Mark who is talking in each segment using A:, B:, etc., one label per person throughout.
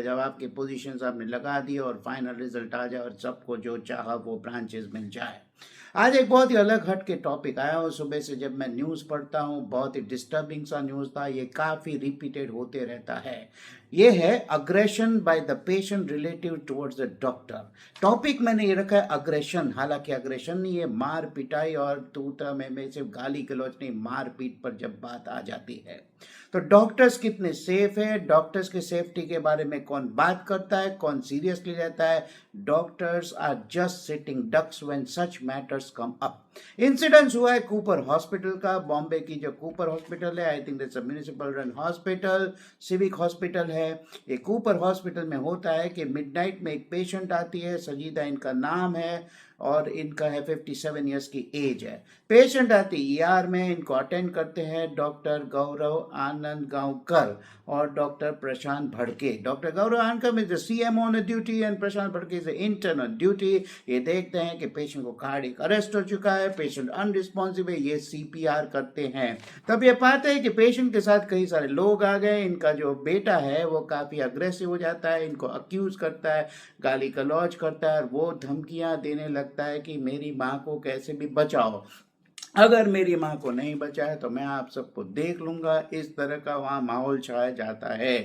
A: जब आपकी पोजीशंस आपने लगा दी और फाइनल रिजल्ट आ जाए और सबको जो चाहा वो ब्रांचेस मिल जाए। आज एक बहुत ही अलग हट के टॉपिक आया और सुबह से जब मैं न्यूज़ पढ़ता हूँ बहुत ही डिस्टर्बिंग सा न्यूज़ था। ये काफ़ी रिपीटेड होते रहता है। ये है aggression by the patient relative towards the doctor. Topic मैंने ये रखा है अग्रेशन। हालांकि अग्रेशन नहीं, ये मार पिटाई और तूता में सिर्फ गाली गलौज नहीं, मार पीट पर जब बात आ जाती है तो डॉक्टर्स कितने सेफ है, डॉक्टर्स के सेफ्टी के बारे में कौन बात करता है, कौन सीरियसली रहता है। Doctors are just sitting ducks when such matters come up. Incidence हुआ है कूपर हॉस्पिटल का, बॉम्बे की जो कूपर हॉस्पिटल है, I think that's a municipal run hospital, civic hospital है। ये कूपर हॉस्पिटल में होता है कि मिडनाइट में एक पेशेंट आती है, सजीदा इनका नाम है और इनका है 57 ईयर्स की एज है। पेशेंट आती ईआर में, इनको अटेंड करते हैं डॉक्टर गौरव आनंद गांवकर और doctor Prashant Bhadke. Doctor Gaurav Anand is the CMO on duty and Prashant Bhadke is intern on duty. ये देखते हैं कि पेशेंट को कार्डियक अरेस्ट हो चुका है, पेशेंट अनरिस्पॉन्सिव है, ये सीपीआर करते हैं। तब ये पाते हैं कि पेशेंट के साथ कई सारे लोग आ गए। इनका जो बेटा है वो काफ़ी अग्रेसिव हो जाता है, इनको अक्यूज करता है, गाली गलौज करता है और वो धमकियां देने लगता है कि मेरी माँ को कैसे भी बचाओ, अगर मेरी माँ को नहीं बचाया तो मैं आप सबको देख लूंगा। इस तरह का वहाँ माहौल छाया जाता है।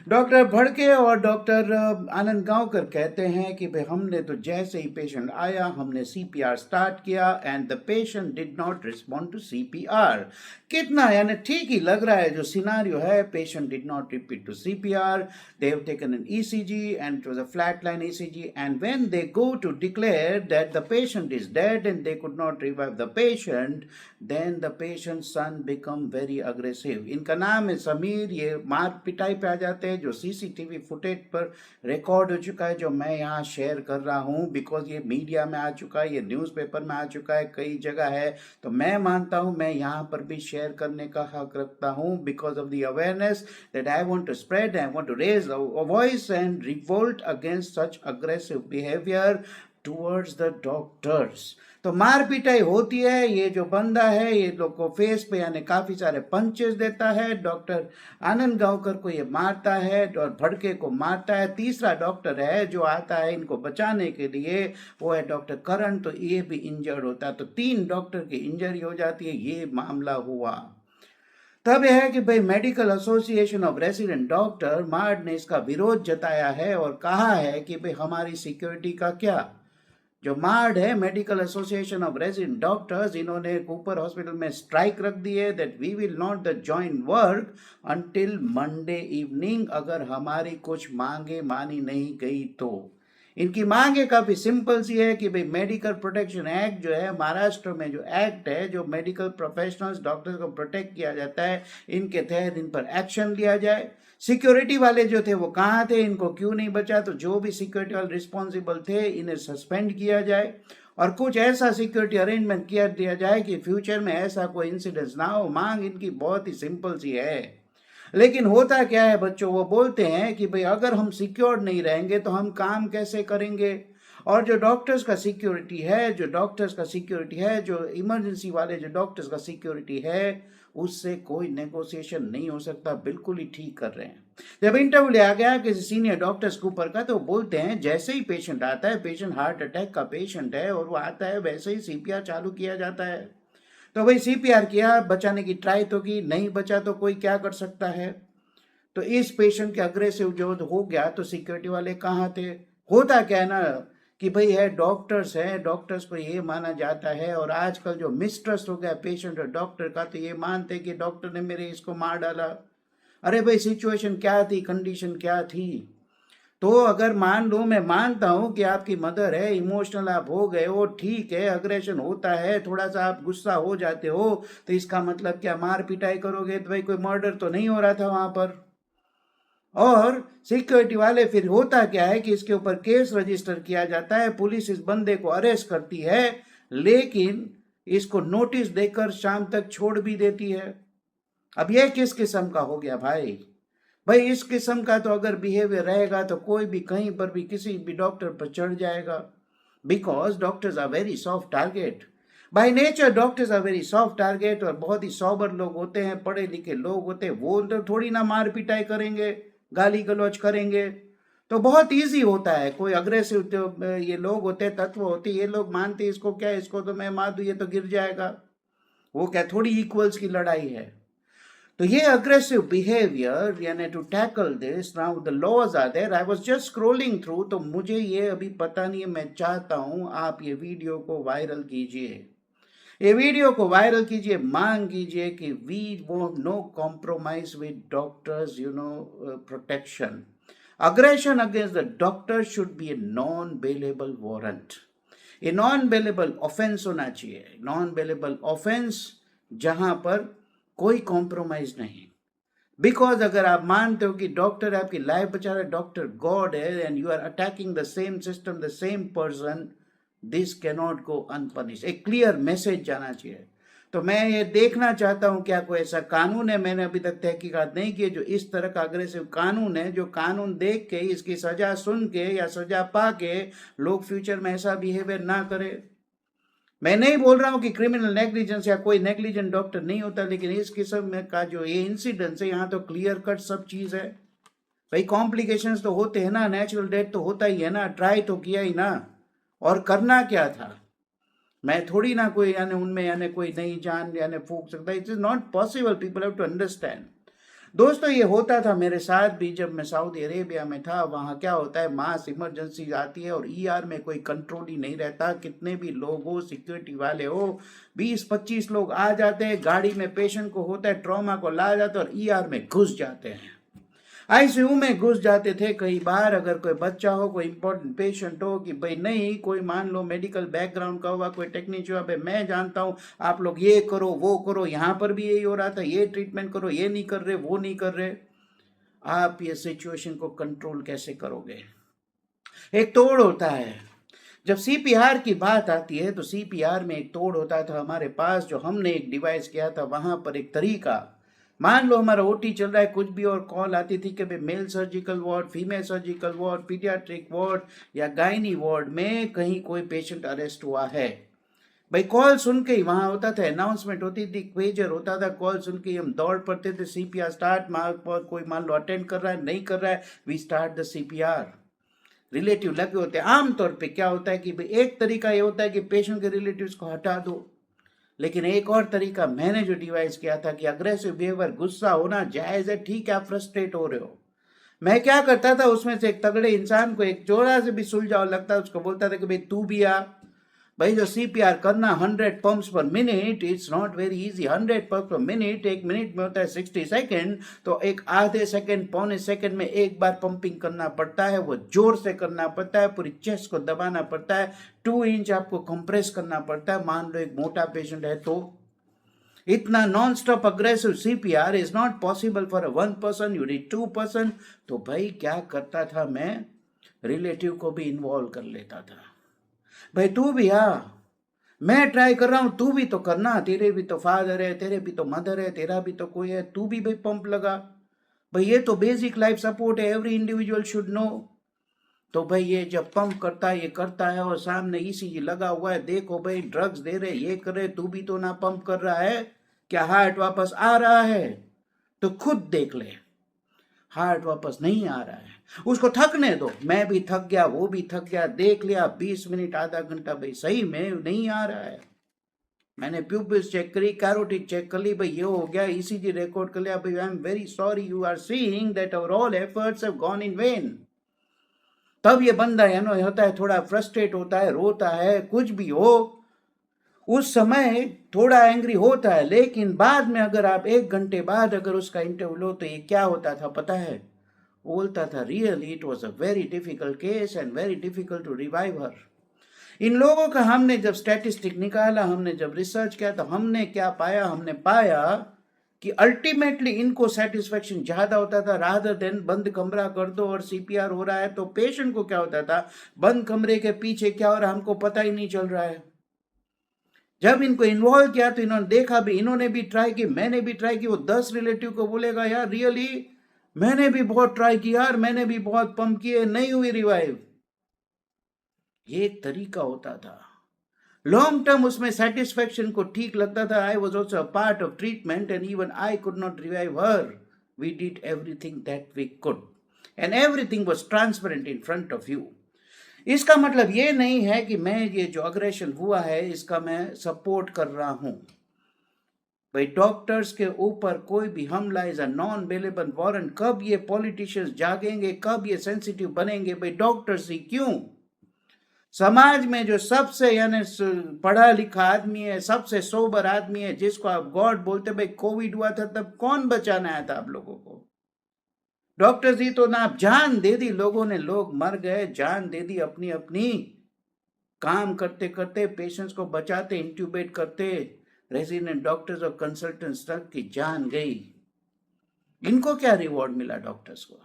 A: डॉक्टर भड़के और डॉक्टर आनंद गांवकर कहते हैं कि भाई हमने तो जैसे ही पेशेंट आया हमने सीपीआर स्टार्ट किया and the patient did not respond to CPR. कितना यानी ठीक ही लग रहा है जो सिनारियो है। Patient did not repeat to CPR, they have taken an ECG and it was a flatline ECG, and when they go to declare that the patient is dead and they could not revive the patient, then the patient's son become very aggressive. इनका नाम है समीर। ये मार पिटाई पे आ जाते हैं जो सीसीटीवी फुटेज पर रिकॉर्ड हो चुका है, जो मैं यहाँ शेयर कर रहा हूँ बिकॉज ये मीडिया में आ चुका है, ये न्यूज़पेपर में आ चुका है, कई जगह है। तो मैं मानता हूँ मैं यहाँ पर भी शेयर करने का हक रखता हूँ because of the awareness that I want to spread. I want to raise a voice and revolt against such aggressive behavior towards the doctors. तो मार पिटाई होती है। ये जो बंदा है ये लोग को फेस पे यानी काफी सारे पंचेस देता है। डॉक्टर आनंद गांवकर को ये मारता है और भड़के को मारता है। तीसरा डॉक्टर है जो आता है इनको बचाने के लिए, वो है डॉक्टर करण, तो ये भी इंजर्ड होता है। तो 3 डॉक्टर की इंजरी हो जाती है। ये मामला हुआ। तब यह है कि भाई medical association of resident doctor MARD ने इसका विरोध जताया है और कहा है कि भाई हमारी सिक्योरिटी का क्या। जो मार्ड है medical association of resident doctors, इन्होंने कूपर हॉस्पिटल में स्ट्राइक रख दी है that we will not the join work until Monday evening. अगर हमारी कुछ मांगे मानी नहीं गई तो इनकी मांग है काफ़ी सिंपल सी है कि भाई मेडिकल प्रोटेक्शन एक्ट जो है महाराष्ट्र में, जो एक्ट है जो मेडिकल प्रोफेशनल्स डॉक्टर्स को प्रोटेक्ट किया जाता है, इनके तहत इन पर एक्शन लिया जाए। सिक्योरिटी वाले जो थे वो कहाँ थे, इनको क्यों नहीं बचा, तो जो भी सिक्योरिटी वाले रिस्पॉन्सिबल थे इन्हें सस्पेंड किया जाए और कुछ ऐसा सिक्योरिटी अरेंजमेंट किया दिया जाए कि फ्यूचर में ऐसा कोई इंसिडेंस ना हो। मांग इनकी बहुत ही सिंपल सी है। लेकिन होता क्या है बच्चों, वो बोलते हैं कि भाई अगर हम सिक्योर नहीं रहेंगे तो हम काम कैसे करेंगे। और जो डॉक्टर्स का सिक्योरिटी है, जो इमरजेंसी वाले जो डॉक्टर्स का सिक्योरिटी है, उससे कोई नेगोशिएशन नहीं हो सकता। बिल्कुल ही ठीक कर रहे हैं। जब इंटरव्यू लिया गया किसी सीनियर डॉक्टर्स के ऊपर का, तो बोलते हैं जैसे ही पेशेंट आता है, पेशेंट हार्ट अटैक का पेशेंट है और वो आता है, वैसे ही सीपीआर चालू किया जाता है। तो भाई सीपीआर किया, बचाने की ट्राई तो की, नहीं बचा तो कोई क्या कर सकता है। तो इस पेशेंट के अग्रेसिव जो हो गया तो सिक्योरिटी वाले कहाँ थे। होता क्या है ना कि भाई है डॉक्टर्स है, डॉक्टर्स को ये माना जाता है और आजकल जो मिसट्रस्ट हो गया पेशेंट और डॉक्टर का, तो ये मानते कि डॉक्टर ने मेरे इसको मार डाला। अरे भाई सिचुएशन क्या थी, कंडीशन क्या थी। तो अगर मान लो, मैं मानता हूँ कि आपकी मदर है, इमोशनल आप हो गए हो, ठीक है, अग्रेशन होता है, थोड़ा सा आप गुस्सा हो जाते हो, तो इसका मतलब क्या मार पिटाई करोगे। तो भाई कोई मर्डर तो नहीं हो रहा था वहां पर। और सिक्योरिटी वाले फिर होता क्या है कि इसके ऊपर केस रजिस्टर किया जाता है, पुलिस इस बंदे को अरेस्ट करती है, लेकिन इसको नोटिस देकर शाम तक छोड़ भी देती है। अब यह किस किस्म का हो गया भाई। भाई इस किस्म का तो अगर बिहेवियर रहेगा तो कोई भी कहीं पर भी किसी भी डॉक्टर पर चढ़ जाएगा, because doctors are very soft target. By nature doctors are very soft target, और बहुत ही सॉबर लोग होते हैं, पढ़े लिखे लोग होते हैं, वो तो थोड़ी ना मार पिटाई करेंगे, गाली गलौज करेंगे। तो बहुत इजी होता है। कोई अग्रेसिव जो ये लोग होते हैं, तत्व होते हैं, ये लोग मानते हैं इसको क्या, इसको तो मैं मार दूं ये तो गिर जाएगा, वो क्या थोड़ी इक्वल्स की लड़ाई है। तो ये अग्रेसिव बिहेवियर, यानी to tackle this, now the laws are there. I was just scrolling through, तो मुझे ये अभी पता नहीं है, मैं चाहता हूं आप ये वीडियो को वायरल कीजिए, ये वीडियो को वायरल कीजिए, मांग कीजिए कि वी वो no compromise with doctors protection. Aggression against the doctor should be a non bailable warrant, ये नॉन बेलेबल ऑफेंस होना चाहिए, नॉन बेलेबल ऑफेंस जहां पर कोई कॉम्प्रोमाइज नहीं। बिकॉज अगर आप मानते हो कि डॉक्टर आपकी लाइफ बचा रहा है, डॉक्टर गॉड है, and you are attacking the same system, the same person, this cannot go unpunish. एक क्लियर मैसेज जाना चाहिए। तो मैं ये देखना चाहता हूं क्या कोई ऐसा कानून है, मैंने अभी तक तहकीकात नहीं की, जो इस तरह का अग्रेसिव कानून है, जो कानून देख के, इसकी सजा सुन के या सजा पा के लोग फ्यूचर में ऐसा बिहेवियर ना करे। मैं नहीं बोल रहा हूं कि क्रिमिनल नेग्लिजेंस या कोई नेग्लिजेंट डॉक्टर नहीं होता, लेकिन इस किस्म में का जो ये इंसिडेंस है, यहाँ तो क्लियर कट सब चीज है। भाई कॉम्प्लिकेशंस तो होते हैं ना, नेचुरल डेथ तो होता ही है ना, ट्राई तो किया ही ना, और करना क्या था। मैं थोड़ी ना कोई यानी उनमें यानी कोई नई जान यानी फूंक सकता, it is not possible, people have to understand. दोस्तों ये होता था मेरे साथ भी जब मैं सऊदी अरेबिया में था। वहाँ क्या होता है, मास इमरजेंसी आती है और ईआर में कोई कंट्रोल ही नहीं रहता, कितने भी लोग हो, सिक्योरिटी वाले हो, 20-25 लोग आ जाते हैं, गाड़ी में पेशेंट को होता है, ट्रॉमा को ला जाते हैं और ईआर में घुस जाते हैं, आईसीयू में घुस जाते थे। कई बार अगर कोई बच्चा हो, कोई इंपॉर्टेंट पेशेंट हो, कि भाई नहीं कोई मान लो मेडिकल बैकग्राउंड का हुआ, कोई टेक्नीशियन, भाई मैं जानता हूँ आप लोग ये करो वो करो, यहाँ पर भी यही हो रहा था, ये ट्रीटमेंट करो, ये नहीं कर रहे, वो नहीं कर रहे, आप ये सिचुएशन को कंट्रोल कैसे करोगे। एक तोड़ होता है, जब सीपीआर की बात आती है तो सीपीआर में एक तोड़ होता था हमारे पास, जो हमने एक डिवाइस किया था। वहां पर एक तरीका, मान लो हमारा ओटी चल रहा है कुछ भी, और कॉल आती थी कि भाई male surgical ward, female surgical ward, paediatric ward या गायनी वार्ड में कहीं कोई पेशेंट अरेस्ट हुआ है। भाई कॉल सुन के ही वहां होता था, अनाउंसमेंट होती थी, पेजर होता था, कॉल सुन के हम दौड़ पड़ते थे, सीपीआर स्टार्ट। कोई मान लो अटेंड कर रहा है, नहीं कर रहा है, we start the CPR. Relative लगे होते हैं। आमतौर पे क्या होता है कि भाई एक तरीका ये होता है कि पेशेंट के रिलेटिव्स को हटा दो, लेकिन एक और तरीका मैंने जो डिवाइस किया था कि अग्रेसिव बिहेवियर, गुस्सा होना जायज है, ठीक है, आप फ्रस्ट्रेट हो रहे हो, मैं क्या करता था, उसमें से एक तगड़े इंसान को एक जोरा से भी सुलझाव लगता है, उसको बोलता था कि भाई तू भी आ। भाई जो सीपीआर करना 100 पंप्स पर minute, it's not very easy. 100 pumps पर मिनट, एक मिनट में होता है 60 सेकेंड, तो एक आधे सेकेंड पौने सेकेंड में एक बार पंपिंग करना पड़ता है, वो जोर से करना पड़ता है, पूरी चेस्ट को दबाना पड़ता है, 2 इंच आपको कंप्रेस करना पड़ता है, मान लो एक मोटा पेशेंट है तो। इतना non stop aggressive CPR is not possible for one person, you need 2 person. तो भाई क्या करता था मैं, रिलेटिव को भी इन्वॉल्व कर लेता था। भाई तू भी आ, मैं ट्राई कर रहा हूं, तू भी तो करना, तेरे भी तो फादर है, तेरे भी तो मदर है, तेरा भी तो कोई है, तू भी भाई पंप लगा। भाई ये तो बेसिक लाइफ सपोर्ट है, एवरी इंडिविजुअल शुड नो। तो भाई ये जब पंप करता है, ये करता है, और सामने ईसीजी लगा हुआ है, देखो भाई ड्रग्स दे रहे, ये कर रहे, तू भी तो ना पंप कर रहा है, क्या हार्ट वापस आ रहा है? तो खुद देख ले, हार्ट वापस नहीं आ रहा है, उसको थकने दो। मैं भी थक गया, वो भी थक गया, देख लिया 20 मिनट आधा घंटा, भाई सही में नहीं आ रहा है। मैंने प्यूपिल्स चेक करी, कैरोटिड चेक कर ली, भाई ये हो गया, ईसीजी रिकॉर्ड कर लिया, भाई I am very sorry, you are seeing that our all efforts have gone in vain. तब ये बंदा होता है, थोड़ा फ्रस्ट्रेट होता है, रोता है, कुछ भी हो, उस समय थोड़ा एंग्री होता है, लेकिन बाद में अगर आप 1 घंटे बाद अगर उसका इंटरव्यू लो, तो ये क्या होता था पता है, बोलता था really it was a very difficult case and very difficult to revive her. इन लोगों का हमने जब स्टैटिस्टिक निकाला, हमने जब रिसर्च किया, तो हमने क्या पाया, हमने पाया कि अल्टीमेटली इनको सेटिस्फेक्शन ज्यादा होता था, रादर देन बंद कमरा कर दो और सीपीआर हो रहा है। तो पेशेंट को क्या होता था, बंद कमरे के पीछे क्या हो रहा है हमको पता ही नहीं चल रहा है। जब इनको इन्वॉल्व किया तो इन्होंने देखा भी, इन्होंने भी ट्राई की, मैंने भी ट्राई की। वो 10 रिलेटिव को बोलेगा यार रियली मैंने भी बहुत ट्राई किया यार, मैंने भी बहुत पंप किए, नहीं हुई रिवाइव। ये एक तरीका होता था। लॉन्ग टर्म उसमें सेटिस्फेक्शन को ठीक लगता था. I was also a part of treatment and even I could not revive her. We did everything that we could and everything was transparent in front of you. इसका मतलब ये नहीं है कि मैं ये जो अग्रेशन हुआ है इसका मैं सपोर्ट कर रहा हूं. भाई डॉक्टर्स के ऊपर कोई भी हमला is a non bailable warrant. कब ये पॉलिटिशियंस जागेंगे, कब ये सेंसिटिव बनेंगे? भाई डॉक्टर्स ही क्यों, समाज में जो सबसे यानी पढ़ा लिखा आदमी है, सबसे सोबर आदमी है, जिसको आप गॉड बोलते, भाई कोविड हुआ था तब कौन बचाने आया था आप लोगों को? डॉक्टर्स ही तो ना, आप जान दे दी लोगों ने, लोग मर गए, जान दे दी अपनी अपनी, काम करते करते पेशेंट्स को बचाते, इंट्यूबेट करते, रेजिडेंट डॉक्टर्स और कंसल्टेंट्स तक की जान गई. इनको क्या रिवॉर्ड मिला डॉक्टर्स को?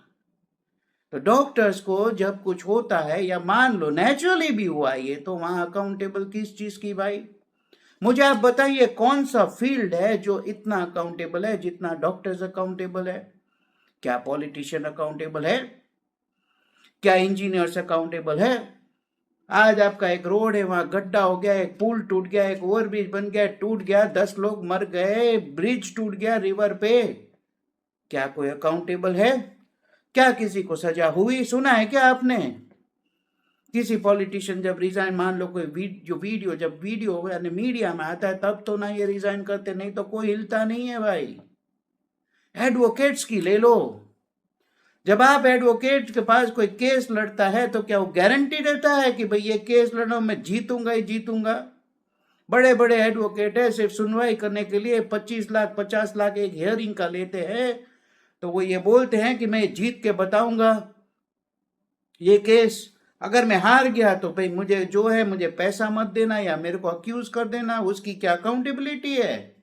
A: तो डॉक्टर्स को जब कुछ होता है, या मान लो नेचुरली भी हुआ ये, तो वहां अकाउंटेबल किस चीज की भाई? मुझे आप बताइए कौन सा फील्ड है जो इतना अकाउंटेबल है जितना डॉक्टर्स अकाउंटेबल है? क्या पॉलिटिशियन अकाउंटेबल है? क्या इंजीनियर्स अकाउंटेबल है? आज आपका एक रोड है, वहां गड्ढा हो गया, एक पुल टूट गया, एक ओवरब्रिज बन गया, टूट गया, 10 लोग मर गए, ब्रिज टूट गया रिवर पे, क्या कोई अकाउंटेबल है? क्या किसी को सजा हुई? सुना है क्या आपने? किसी पॉलिटिशियन जब रिजाइन, मान लो कोई जब वीडियो यानी मीडिया में आता है तब तो ना ये रिजाइन करते, नहीं तो कोई हिलता नहीं है भाई. एडवोकेट्स की ले लो. जब आप एडवोकेट के पास कोई केस लड़ता है तो क्या वो गारंटी देता है कि भाई ये केस लड़ना मैं जीतूंगा ही जीतूंगा? बड़े बड़े एडवोकेट है, सिर्फ सुनवाई करने के लिए 25 लाख 50 लाख एक हियरिंग का लेते हैं, तो वो ये बोलते हैं कि मैं जीत के बताऊंगा ये केस. अगर मैं हार गया तो भाई मुझे जो है, मुझे पैसा मत देना या मेरे को अक्यूज कर देना. उसकी क्या अकाउंटेबिलिटी है?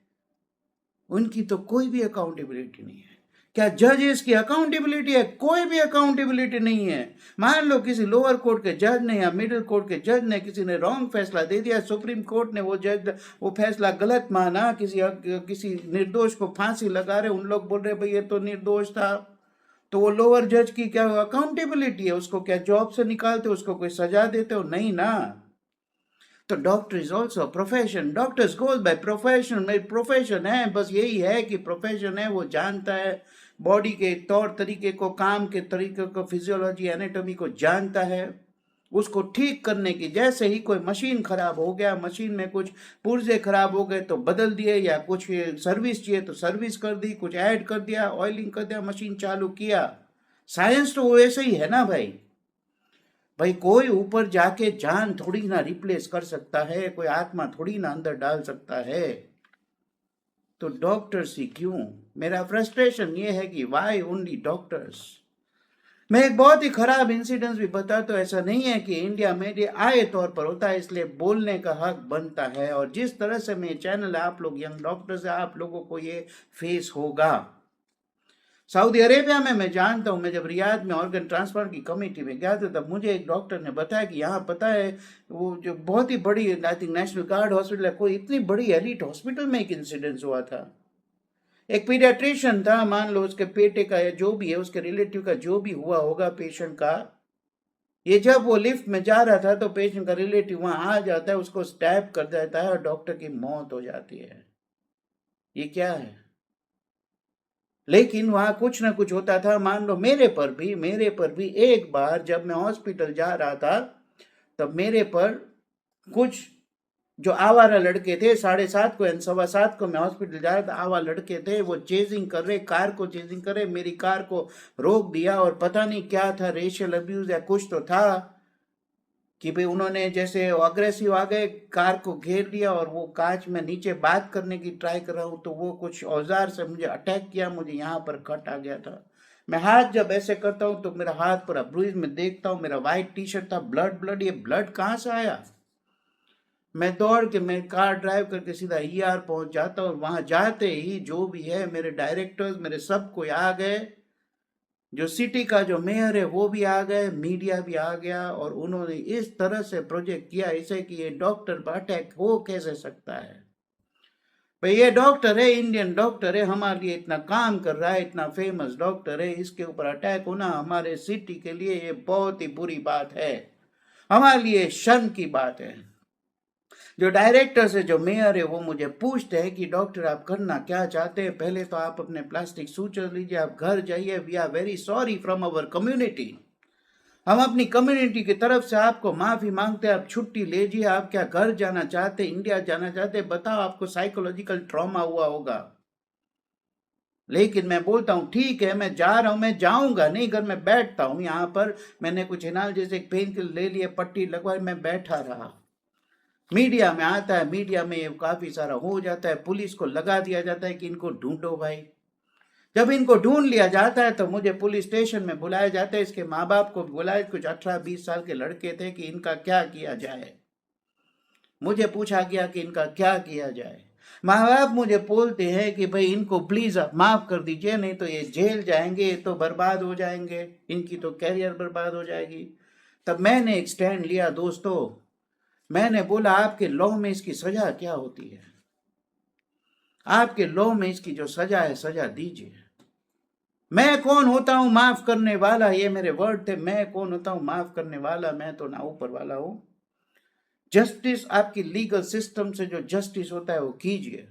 A: उनकी तो कोई भी अकाउंटेबिलिटी नहीं है. क्या जजेस की अकाउंटेबिलिटी है? कोई भी अकाउंटेबिलिटी नहीं है. मान लो किसी लोअर कोर्ट के जज ने या मिडिल कोर्ट के जज ने, किसी ने रॉन्ग फैसला दे दिया, सुप्रीम कोर्ट ने वो फैसला गलत माना, किसी निर्दोष को फांसी लगा रहे, उन लोग बोल रहे भाई ये तो निर्दोष था, तो वो लोअर जज की क्या अकाउंटेबिलिटी है? उसको क्या जॉब से निकालते, उसको कोई सजा देते हो? नहीं ना. तो doctor is also profession. Doctors goes by profession. मेरी प्रोफेशन है, बस यही है कि प्रोफेशन है. वो जानता है बॉडी के तौर तरीके को, काम के तरीके को, फिजियोलॉजी एनाटॉमी को जानता है. उसको ठीक करने की, जैसे ही कोई मशीन खराब हो गया, मशीन में कुछ पुर्जे खराब हो गए तो बदल दिए, या कुछ सर्विस चाहिए तो सर्विस कर दी, कुछ ऐड कर दिया, ऑयलिंग कर दिया, मशीन चालू किया. साइंस तो वैसे ही है ना भाई. भाई कोई ऊपर जाके जान थोड़ी ना रिप्लेस कर सकता है, कोई आत्मा थोड़ी ना अंदर डाल सकता है. तो डॉक्टर्स ही क्यों? मेरा फ्रस्ट्रेशन ये है कि वाई ओनली डॉक्टर्स. मैं एक बहुत ही खराब इंसिडेंस भी बताता हूँ. ऐसा नहीं है कि इंडिया में ये आए तौर पर होता है, इसलिए बोलने का हक बनता है. और जिस तरह से मेरे चैनल है, आप लोग यंग डॉक्टर्स है, आप लोगों को ये फेस होगा. सऊदी अरेबिया में मैं जानता हूँ, मैं जब रियाद में ऑर्गन ट्रांसप्लांट की कमेटी में गया था तब मुझे एक डॉक्टर ने बताया कि यहाँ पता है वो जो बहुत ही बड़ी, I think national guard hospital है, कोई इतनी बड़ी एलिट हॉस्पिटल में एक इंसिडेंस हुआ था. एक पीडियाट्रिशियन था, मान लो उसके बेटे का या जो भी है, उसके रिलेटिव का जो भी हुआ होगा पेशेंट का, ये जब वो लिफ्ट में जा रहा था तो पेशेंट का रिलेटिव वहां आ जाता है, उसको स्टैब कर देता है और डॉक्टर की मौत हो जाती है. ये क्या है? लेकिन वहां कुछ ना कुछ होता था. मान लो मेरे पर भी एक बार जब मैं हॉस्पिटल जा रहा था, तब मेरे पर कुछ जो आवारा लड़के थे, 7:30 को 7:15 को मैं हॉस्पिटल जा रहा था, आवारा लड़के थे, वो चेजिंग कर रहे, कार को चेजिंग कर रहे, मेरी कार को रोक दिया. और पता नहीं क्या था, रेशियल अब्यूज या कुछ तो था, कि भाई उन्होंने जैसे अग्रेसिव आ गए, कार को घेर लिया और वो कांच में नीचे बात करने की ट्राई कर रहा हूँ तो वो कुछ औजार से मुझे अटैक किया, मुझे यहाँ पर कट आ गया था. मैं हाथ जब ऐसे करता हूँ तो मेरा हाथ पूरा ब्रूइज में देखता हूँ, मेरा वाइट टी शर्ट था, ब्लड. ये ब्लड कहाँ से आया? मैं दौड़ के, मैं कार ड्राइव करके सीधा ER पहुंच जाता और वहां जाते ही जो भी है, मेरे डायरेक्टर्स, मेरे सब कोई आ गए, जो सिटी का जो मेयर है वो भी आ गए, मीडिया भी आ गया, और उन्होंने इस तरह से प्रोजेक्ट किया इसे कि ये डॉक्टर पर अटैक हो कैसे सकता है. भाई ये डॉक्टर है, इंडियन डॉक्टर है, हमारे लिए इतना काम कर रहा है, इतना फेमस डॉक्टर है, इसके ऊपर अटैक होना हमारे सिटी के लिए ये बहुत ही बुरी बात है, हमारे लिए शर्म की बात है. जो डायरेक्टर्स है, जो मेयर है, वो मुझे पूछते हैं कि डॉक्टर आप करना क्या चाहते हैं, पहले तो आप अपने प्लास्टिक सूचर लीजिए, आप घर जाइए, we are very sorry from our community, हम अपनी कम्युनिटी की तरफ से आपको माफी मांगते हैं, आप छुट्टी लीजिए, आप क्या घर जाना चाहते, इंडिया जाना चाहते, बताओ, आपको साइकोलॉजिकल ट्रॉमा हुआ होगा। लेकिन मैं बोलता हूँ ठीक है, मैं जा रहा हूँ, मैं जाऊंगा नहीं, घर में बैठता हूँ यहाँ पर, मैंने कुछ हिनाल जैसे एक पेन किलर ले लिया, पट्टी लगवाई, मैं बैठा रहा। मीडिया में आता है, मीडिया में काफी सारा हो जाता है, पुलिस को लगा दिया जाता है कि इनको ढूंढो भाई। जब इनको ढूंढ लिया जाता है तो मुझे पुलिस स्टेशन में बुलाया जाता है, इसके माँ बाप को बुलाया, कुछ 18-20 साल के लड़के थे, कि इनका क्या किया जाए। मुझे पूछा गया कि इनका क्या किया जाए। माँ बाप मुझे बोलते हैं कि भाई इनको प्लीज आप माफ कर दीजिए, नहीं तो ये जेल जाएंगे, ये तो बर्बाद हो जाएंगे, इनकी तो कैरियर बर्बाद हो जाएगी। तब मैंने एक स्टैंड लिया दोस्तों, मैंने बोला आपके लॉ में इसकी सजा क्या होती है, आपके लॉ में इसकी जो सजा है, सजा दीजिए। मैं कौन होता हूं माफ करने वाला, ये मेरे वर्ड थे, मैं कौन होता हूं माफ करने वाला, मैं तो ना ऊपर वाला हूं। जस्टिस, आपकी लीगल सिस्टम से जो जस्टिस होता है वो कीजिए,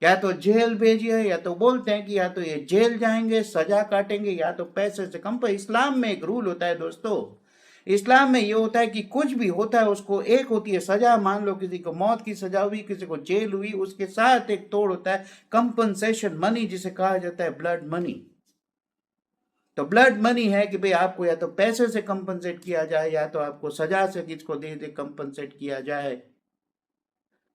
A: या तो जेल भेजिए, या तो बोलते हैं कि या तो ये जेल जाएंगे, सजा काटेंगे, या तो पैसे से कम पर। इस्लाम में एक रूल होता है दोस्तों, इस्लाम में ये होता है कि कुछ भी होता है उसको, एक होती है सजा, मान लो किसी को मौत की सजा हुई, किसी को जेल हुई, उसके साथ एक तोड़ होता है कंपनसेशन मनी, जिसे कहा जाता है ब्लड मनी। तो ब्लड मनी है कि भाई आपको या तो पैसे से कंपनसेट किया जाए, या तो आपको सजा से किसको दे दे कंपनसेट किया जाए।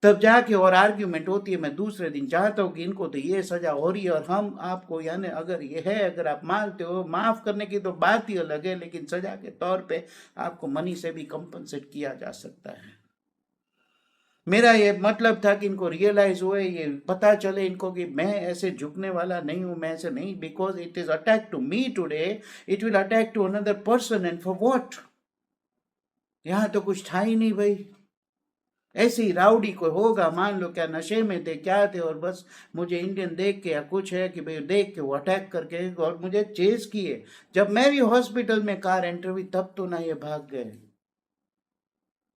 A: तब जाके और आर्ग्यूमेंट होती है। मैं दूसरे दिन चाहता हूँ कि इनको तो ये सजा हो रही है और हम आपको, यानी अगर ये है, अगर आप मानते हो, माफ करने की तो बात ही अलग है, लेकिन सजा के तौर पे आपको मनी से भी कंपनसेट किया जा सकता है। मेरा ये मतलब था कि इनको रियलाइज हुए, ये पता चले इनको कि मैं ऐसे झुकने वाला नहीं हूं, मैं ऐसे नहीं, because it is attack to me today, it will attack to another person, and for what. यहां तो कुछ था ही नहीं भाई, ऐसे ही राउडी कोई होगा, मान लो क्या नशे में थे, क्या थे, और बस मुझे इंडियन देख के या कुछ है कि भाई देख के वो अटैक करके और मुझे चेज किए। जब मैं भी हॉस्पिटल में कार एंटर हुई तब तो ना ये भाग गए।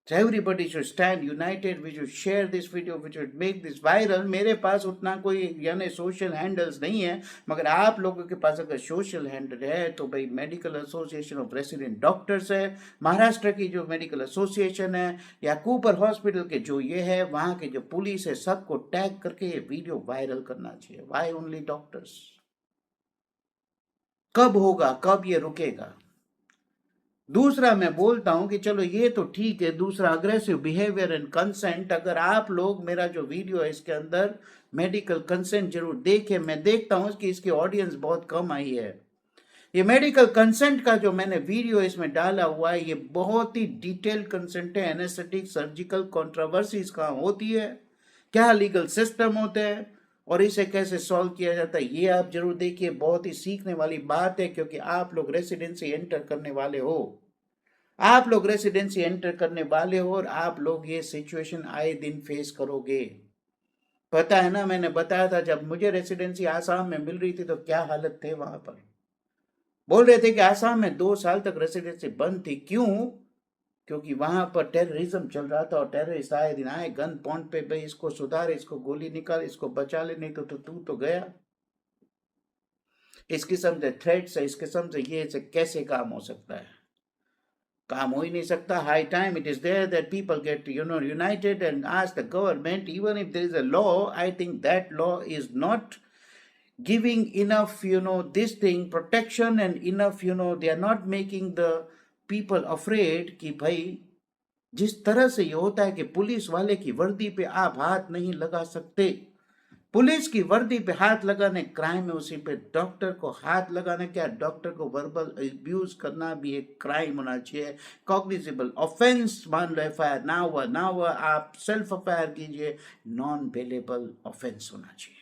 A: So everybody should stand united. We should share this video. We should make this viral. मेरे पास उतना कोई यानी सोशल हैंडल्स नहीं है, मगर आप लोगों के पास अगर सोशल हैंडल है तो भाई medical association of resident doctors है, महाराष्ट्र की जो मेडिकल एसोसिएशन है, या कूपर हॉस्पिटल के जो ये है, वहाँ के जो पुलिस है, सबको टैग करके ये वीडियो वायरल करना चाहिए। Why only doctors? कब होगा, कब ये रुकेगा? दूसरा मैं बोलता हूं कि चलो ये तो ठीक है, दूसरा अग्रेसिव बिहेवियर एंड कंसेंट। अगर आप लोग मेरा जो वीडियो है इसके अंदर मेडिकल कंसेंट जरूर देखें। मैं देखता हूं कि इसकी ऑडियंस बहुत कम आई है। ये मेडिकल कंसेंट का जो मैंने वीडियो इसमें डाला हुआ है, ये बहुत ही डिटेल्ड कंसेंट है। एनेस्थेटिक सर्जिकल कंट्रोवर्सीज कहाँ होती है, क्या लीगल सिस्टम होते हैं, और इसे कैसे सॉल्व किया जाता है, ये आप जरूर देखिए। बहुत ही सीखने वाली बात है, क्योंकि आप लोग रेसिडेंसी एंटर करने वाले हो, आप लोग रेसिडेंसी एंटर करने वाले हो, और आप लोग ये सिचुएशन आए दिन फेस करोगे। पता है ना, मैंने बताया था जब मुझे रेसिडेंसी आसाम में मिल रही थी तो क्या हालत थे वहां पर। बोल रहे थे कि आसाम में 2 साल तक रेसिडेंसी बंद थी। क्यों? क्योंकि वहां पर टेररिज्म चल रहा था, और टेररिस्ट आए दिन आए गन पॉइंट पे, भाई इसको सुधार, इसको गोली निकाल, इसको बचा ले, नहीं तो तू तो गया। इस किस्म से थ्रेट्स है, इस किस्म से ये से कैसे काम हो सकता है? काम हो ही नहीं सकता। High time it is there that people get united and ask the government, even if there is a law, I think that law is not giving enough this thing protection, and enough they are not making the people afraid कि भाई जिस तरह से ये होता है कि police वाले की वर्दी पे आप हाथ नहीं लगा सकते, पुलिस की वर्दी पे हाथ लगाने क्राइम है, उसी पे डॉक्टर को हाथ लगाना क्या, डॉक्टर को वर्बल अब्यूज करना भी एक क्राइम होना चाहिए, कॉग्निजेबल ऑफेंस। मान लो एफआईआर ना हुआ, आप सेल्फ एफआईआर कीजिए, नॉन बेलेबल ऑफेंस होना चाहिए।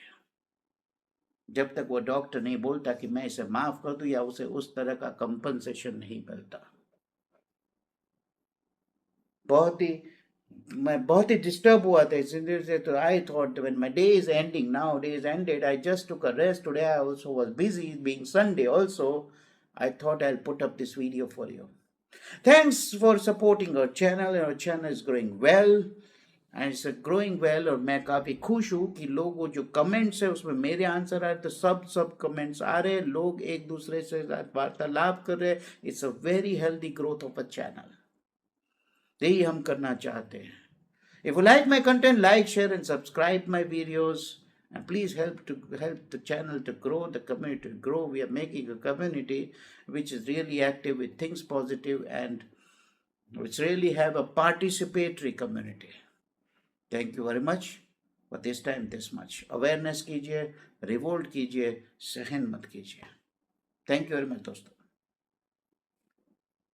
A: जब तक वो डॉक्टर नहीं बोलता कि मैं इसे माफ कर दूं, या उसे उस तरह का कंपनसेशन नहीं मिलता। मैं बहुत ही डिस्टर्ब हुआ था इस से। तो I thought when my day is ending, now day is ended, I just took a rest today, I also was busy being Sunday also, I thought I will put up this video for you. Thanks for supporting our channel. Our channel is growing well. And it's growing well और मैं काफ़ी खुश हूँ कि लोगों जो comments है उसमें मेरे आंसर आए तो सब कमेंट्स आ रहे हैं, लोग एक दूसरे से वार्तालाप कर रहे हैं. It's a very healthy growth of a channel. यही हम करना चाहते हैं. If you like my content, like, share, and subscribe my videos. And please help the channel to grow, the community to grow. We are making a community which is really active, with things positive, and which really have a participatory community. Thank you very much. For this time, this much. Awareness कीजिए, revolt कीजिए, सहन मत कीजिए. Thank you very much, दोस्तों.